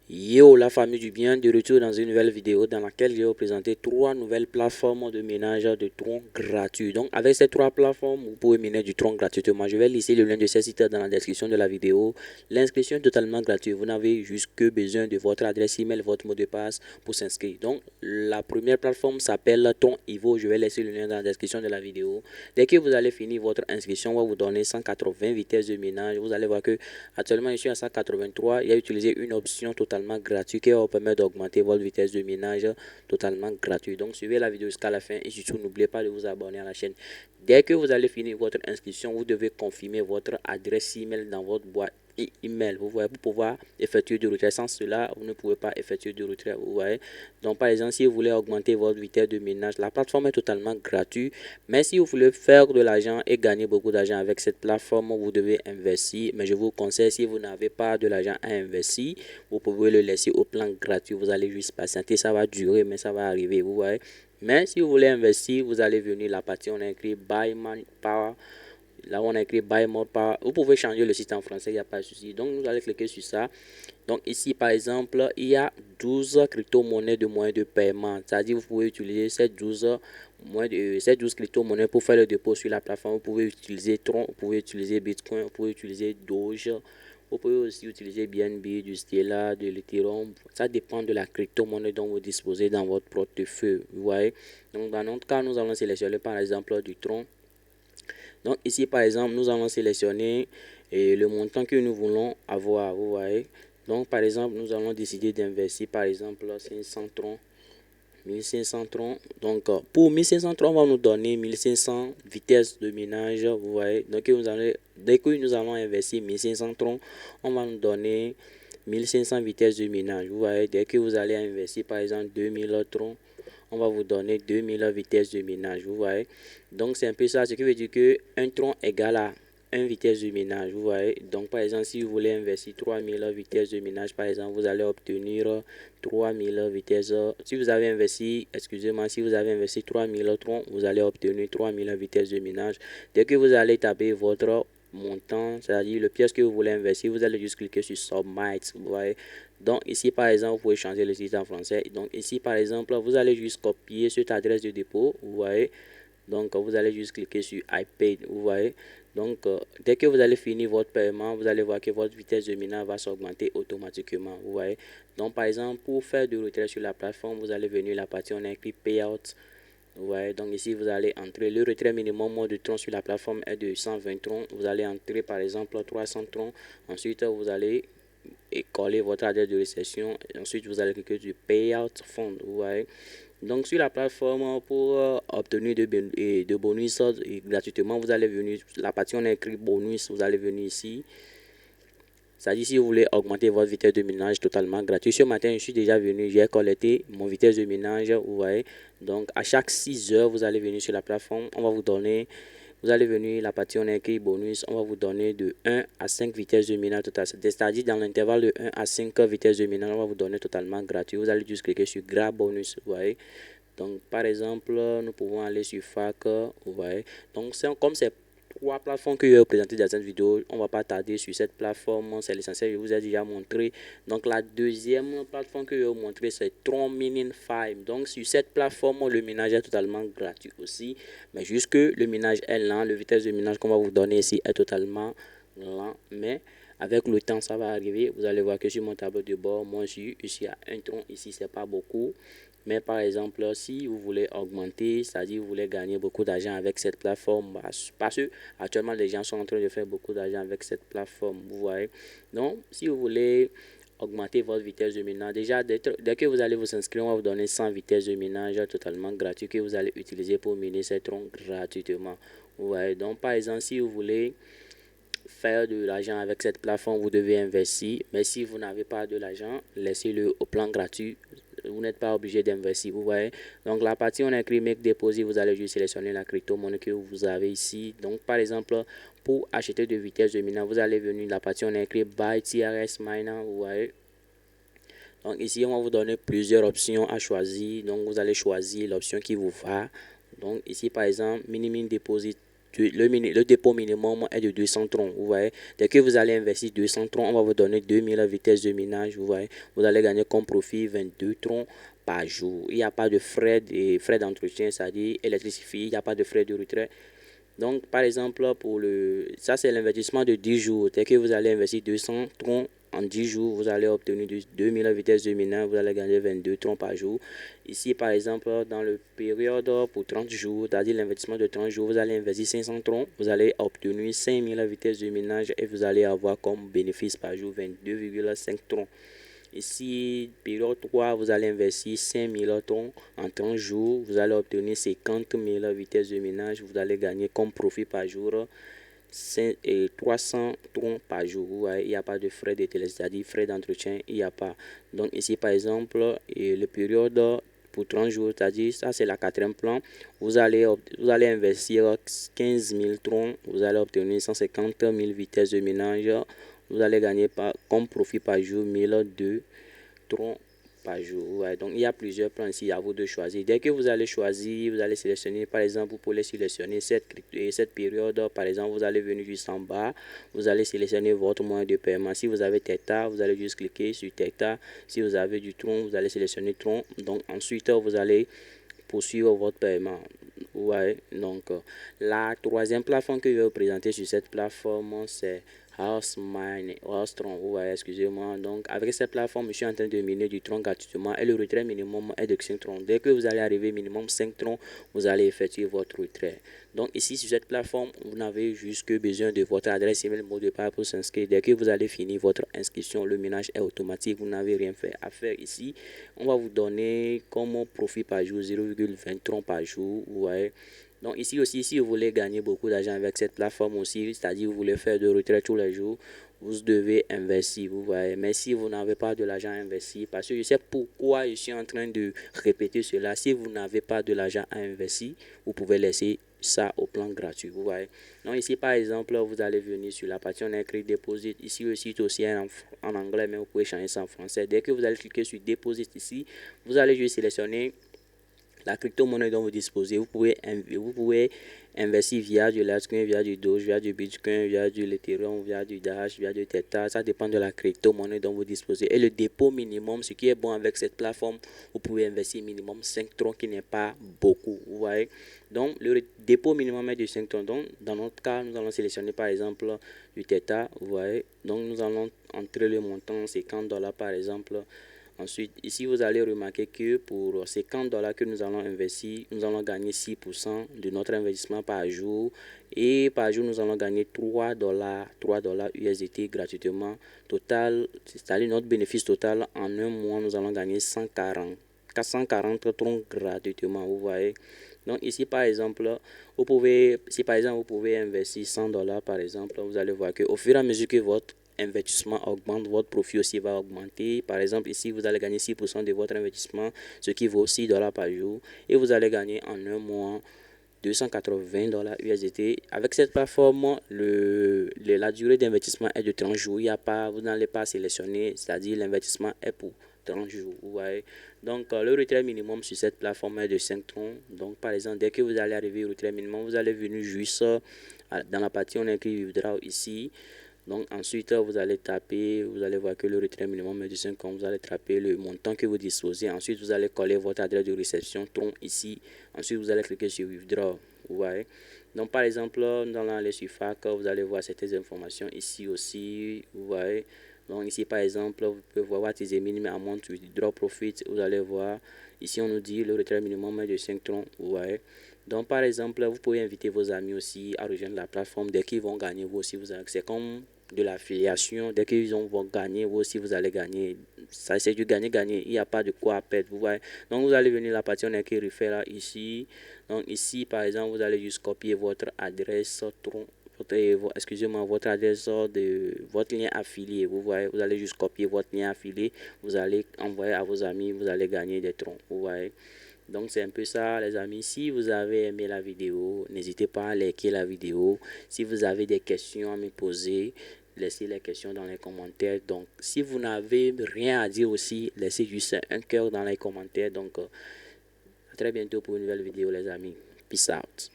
Yo la famille du bien, de retour dans une nouvelle vidéo dans laquelle je vais vous présenter trois nouvelles plateformes de minage de troncs gratuits. Donc avec ces trois plateformes, vous pouvez miner du tronc gratuitement. Je vais laisser le lien de ces sites dans la description de la vidéo. L'inscription est totalement gratuite. Vous n'avez juste que besoin de votre adresse email, votre mot de passe pour s'inscrire. Donc la première plateforme s'appelle Ton Evo. Je vais laisser le lien dans la description de la vidéo. Dès que vous allez finir votre inscription, on va vous donner 180 vitesses de minage. Vous allez voir que actuellement je suis à 183. Il a utilisé une option totalement gratuit qui va vous permettre d'augmenter votre vitesse de minage totalement gratuit. Donc suivez la vidéo jusqu'à la fin et surtout n'oubliez pas de vous abonner à la chaîne. Dès que vous allez finir votre inscription, vous devez confirmer votre adresse email dans votre boîte email. Vous voyez, pour pouvoir effectuer du retrait. Sans cela, vous ne pouvez pas effectuer du retrait. Vous voyez. Donc par exemple, si vous voulez augmenter votre vitesse de minage, la plateforme est totalement gratuite. Mais si vous voulez faire de l'argent et gagner beaucoup d'argent avec cette plateforme, vous devez investir. Mais je vous conseille, si vous n'avez pas de l'argent à investir, vous pouvez le laisser au plan gratuit. Vous allez juste patienter. Ça va durer, mais ça va arriver. Vous voyez. Mais si vous voulez investir, vous allez venir la partie, on a écrit Buy Man Power. Là, on a écrit Buy More Power. Vous pouvez changer le site en français, il n'y a pas de souci. Donc, vous allez cliquer sur ça. Donc, ici, par exemple, il y a 12 crypto-monnaies de moyens de paiement. C'est-à-dire, vous pouvez utiliser ces 12 crypto-monnaies pour faire le dépôt sur la plateforme. Vous pouvez utiliser Tron, vous pouvez utiliser Bitcoin, vous pouvez utiliser Doge. Vous pouvez aussi utiliser BNB, du Stellar, de l'Ethereum. Ça dépend de la crypto-monnaie dont vous disposez dans votre portefeuille. Vous voyez. Donc, dans notre cas, nous allons sélectionner par exemple du Tron. Donc ici par exemple nous allons sélectionner le montant que nous voulons avoir, vous voyez. Donc par exemple nous allons décider d'investir par exemple 500 troncs, 1500 troncs. Donc pour 1500 troncs on va nous donner 1500 vitesses de minage, vous voyez. Donc dès que nous allons investir 1500 troncs, on va nous donner 1500 vitesses de minage, vous voyez. Dès que vous allez investir par exemple 2000 troncs, on va vous donner 2000 vitesses de minage, vous voyez. Donc c'est un peu ça, ce qui veut dire que un tronc égale à 1 vitesse de minage, vous voyez. Donc par exemple si vous voulez investir 3000 vitesses de minage, par exemple vous allez obtenir 3000 vitesses. Si vous avez investi, excusez-moi, si vous avez investi 3000 troncs, vous allez obtenir 3000 vitesses de minage. Dès que vous allez taper votre montant, c'est-à-dire le pièce que vous voulez investir, vous allez juste cliquer sur Submit, vous voyez. Donc ici par exemple vous pouvez changer le site en français. Donc ici par exemple vous allez juste copier cette adresse de dépôt, vous voyez. Donc vous allez juste cliquer sur I paid, vous voyez. Donc dès que vous allez finir votre paiement, vous allez voir que votre vitesse de minage va s'augmenter automatiquement, vous voyez. Donc par exemple pour faire du retrait sur la plateforme, vous allez venir la partie on a écrit payout. Ouais, donc ici vous allez entrer le retrait minimum de troncs sur la plateforme est de 120 troncs. Vous allez entrer par exemple 300 troncs. Ensuite vous allez coller votre adresse de réception. Ensuite vous allez cliquer sur payout fund. Vous voyez. Donc sur la plateforme pour obtenir de bonus gratuitement, vous allez venir la partie on a écrit bonus. Vous allez venir ici. C'est-à-dire si vous voulez augmenter votre vitesse de minage totalement gratuit. Ce matin, je suis déjà venu, j'ai collecté mon vitesse de minage, vous voyez. Donc à chaque 6 heures, vous allez venir sur la plateforme, on va vous donner, vous allez venir la partie on a écrit bonus, on va vous donner de 1 à 5 vitesses de minage total. C'est-à-dire dans l'intervalle de 1 à 5 vitesses de minage, on va vous donner totalement gratuit. Vous allez juste cliquer sur grab bonus, vous voyez. Donc par exemple, nous pouvons aller sur FAC, vous voyez. Donc comme c'est trois plateformes que je vais vous présenter dans cette vidéo, on va pas tarder sur cette plateforme, c'est l'essentiel, je vous ai déjà montré. Donc la deuxième plateforme que je vais vous montrer, c'est Tron Mining 5. Donc sur cette plateforme, le minage est totalement gratuit aussi, mais juste que le minage est lent, le vitesse de minage qu'on va vous donner ici est totalement lent, mais avec le temps ça va arriver. Vous allez voir que sur mon tableau de bord, moi je suis ici à un tronc, ici c'est pas beaucoup. Mais par exemple, si vous voulez augmenter, c'est-à-dire vous voulez gagner beaucoup d'argent avec cette plateforme, parce que actuellement les gens sont en train de faire beaucoup d'argent avec cette plateforme, vous voyez. Donc, si vous voulez augmenter votre vitesse de minage, déjà dès que vous allez vous inscrire, on va vous donner 100 vitesses de minage totalement gratuit que vous allez utiliser pour miner ces troncs gratuitement. Vous voyez. Donc, par exemple, si vous voulez faire de l'argent avec cette plateforme, vous devez investir. Mais si vous n'avez pas de l'argent, laissez-le au plan gratuit. Vous n'êtes pas obligé d'investir, vous voyez. Donc la partie on a écrit make deposit, vous allez juste sélectionner la crypto-monnaie que vous avez ici. Donc par exemple, pour acheter de vitesse de minage, vous allez venir la partie on a écrit buy TRS miner, vous voyez. Donc ici on va vous donner plusieurs options à choisir. Donc vous allez choisir l'option qui vous va. Donc ici par exemple minimum deposit le dépôt minimum est de 200 troncs, vous voyez. Dès que vous allez investir 200 troncs, on va vous donner 2000 vitesses de minage, vous voyez. Vous allez gagner comme profit 22 troncs par jour. Il n'y a pas de frais d'entretien, c'est-à-dire électricité, il n'y a pas de frais de retrait. Donc, par exemple, ça c'est l'investissement de 10 jours. Dès que vous allez investir 200 troncs en 10 jours, vous allez obtenir 2000 vitesses de minage, vous allez gagner 22 troncs par jour. Ici, par exemple, dans le période pour 30 jours, c'est-à-dire l'investissement de 30 jours, vous allez investir 500 troncs, vous allez obtenir 5000 vitesses de minage et vous allez avoir comme bénéfice par jour 22,5 troncs. Ici, période 3, vous allez investir 5000 troncs en 30 jours. Vous allez obtenir 50 000 vitesses de minage. Vous allez gagner comme profit par jour 300 troncs par jour. Il n'y a pas de frais de télé, c'est-à-dire frais d'entretien, il n'y a pas. Donc ici, par exemple, le période pour 30 jours, c'est-à-dire ça c'est la quatrième plan. Vous allez investir 15 000 troncs. Vous allez obtenir 150 000 vitesses de minage. Vous allez gagner comme profit par jour 1002 troncs par jour. Ouais, donc il y a plusieurs plans ici, à vous de choisir. Dès que vous allez choisir, vous allez sélectionner, par exemple, vous pouvez sélectionner cette période. Par exemple, vous allez venir juste en bas, vous allez sélectionner votre moyen de paiement. Si vous avez Theta, vous allez juste cliquer sur Theta. Si vous avez du tronc, vous allez sélectionner tronc. Donc ensuite, vous allez poursuivre votre paiement. Ouais, donc la troisième plateforme que je vais vous présenter sur cette plateforme, c'est House-Tron. Ouais, excusez-moi. Donc avec cette plateforme, je suis en train de miner du tronc gratuitement et le retrait minimum est de 5 troncs. Dès que vous allez arriver minimum 5 troncs, vous allez effectuer votre retrait. Donc ici sur cette plateforme, vous n'avez juste que besoin de votre adresse email, mot de passe pour s'inscrire. Dès que vous allez finir votre inscription, le minage est automatique, vous n'avez rien fait à faire ici. On va vous donner comme profit par jour 0,20 troncs par jour. Ouais. Donc ici aussi, si vous voulez gagner beaucoup d'argent avec cette plateforme aussi, c'est-à-dire vous voulez faire de retrait tous les jours, vous devez investir, vous voyez. Mais si vous n'avez pas de l'argent à investir, parce que je sais pourquoi je suis en train de répéter cela, si vous n'avez pas de l'argent à investir, vous pouvez laisser ça au plan gratuit, vous voyez. Donc ici par exemple, vous allez venir sur la partie on a écrit deposit. Ici aussi en anglais, mais vous pouvez changer ça en français. Dès que vous allez cliquer sur deposit ici, vous allez juste sélectionner la crypto-monnaie dont vous disposez. Vous pouvez investir via du Litecoin, via du Doge, via du Bitcoin, via du Ethereum, via du Dash, via du Theta. Ça dépend de la crypto-monnaie dont vous disposez. Et le dépôt minimum, ce qui est bon avec cette plateforme, vous pouvez investir minimum 5 troncs qui n'est pas beaucoup. Vous voyez. Donc le dépôt minimum est de 5 troncs. Donc dans notre cas, nous allons sélectionner par exemple du Theta. Vous voyez. Donc nous allons entrer le montant 50 $ par exemple. Ensuite, ici, vous allez remarquer que pour 50 $ que nous allons investir, nous allons gagner 6% de notre investissement par jour. Et par jour, nous allons gagner 3 $ USDT gratuitement. Total, c'est-à-dire notre bénéfice total en un mois, nous allons gagner 440 troncs gratuitement, vous voyez. Donc ici, par exemple, si par exemple, vous pouvez investir 100 $ par exemple, vous allez voir qu'au fur et à mesure que votre investissement augmente, votre profit aussi va augmenter. Par exemple, ici, vous allez gagner 6% de votre investissement, ce qui vaut 6 $ par jour. Et vous allez gagner en un mois 280 $ USDT. Avec cette plateforme, la durée d'investissement est de 30 jours. Vous n'allez pas sélectionner, c'est-à-dire l'investissement est pour 30 jours. Vous voyez. Donc, le retrait minimum sur cette plateforme est de 5 troncs. Donc, par exemple, dès que vous allez arriver au retrait minimum, vous allez venir juste dans la partie on a écrit withdraw ici. Donc ensuite, vous allez voir que le retrait minimum est de 5 ans. Vous allez taper le montant que vous disposez. Ensuite, vous allez coller votre adresse de réception tronc ici. Ensuite, vous allez cliquer sur withdraw. Vous voyez. Donc par exemple, dans la sur FAQ, vous allez voir certaines informations ici aussi. Vous voyez. Donc ici par exemple, vous pouvez voir what is the minimum amount to withdraw profit. Vous allez voir. Ici, on nous dit le retrait minimum est de 5 troncs. Vous voyez. Donc par exemple, vous pouvez inviter vos amis aussi à rejoindre la plateforme. Dès qu'ils vont gagner, vous aussi, vous avez accès comme de l'affiliation. Dès qu'ils vont gagner, vous aussi vous allez gagner. Ça c'est du gagner-gagner. Il n'y a pas de quoi perdre. Vous voyez. Donc vous allez venir la partie on a écrit refaire ici. Donc ici par exemple vous allez juste copier votre adresse excusez-moi, votre adresse de votre lien affilié. Vous voyez, vous allez juste copier votre lien affilié. Vous allez envoyer à vos amis. Vous allez gagner des troncs. Vous voyez. Donc c'est un peu ça les amis. Si vous avez aimé la vidéo, n'hésitez pas à liker la vidéo. Si vous avez des questions à me poser, laissez les questions dans les commentaires. Donc si vous n'avez rien à dire aussi, laissez juste un cœur dans les commentaires. Donc à très bientôt pour une nouvelle vidéo les amis. Peace out.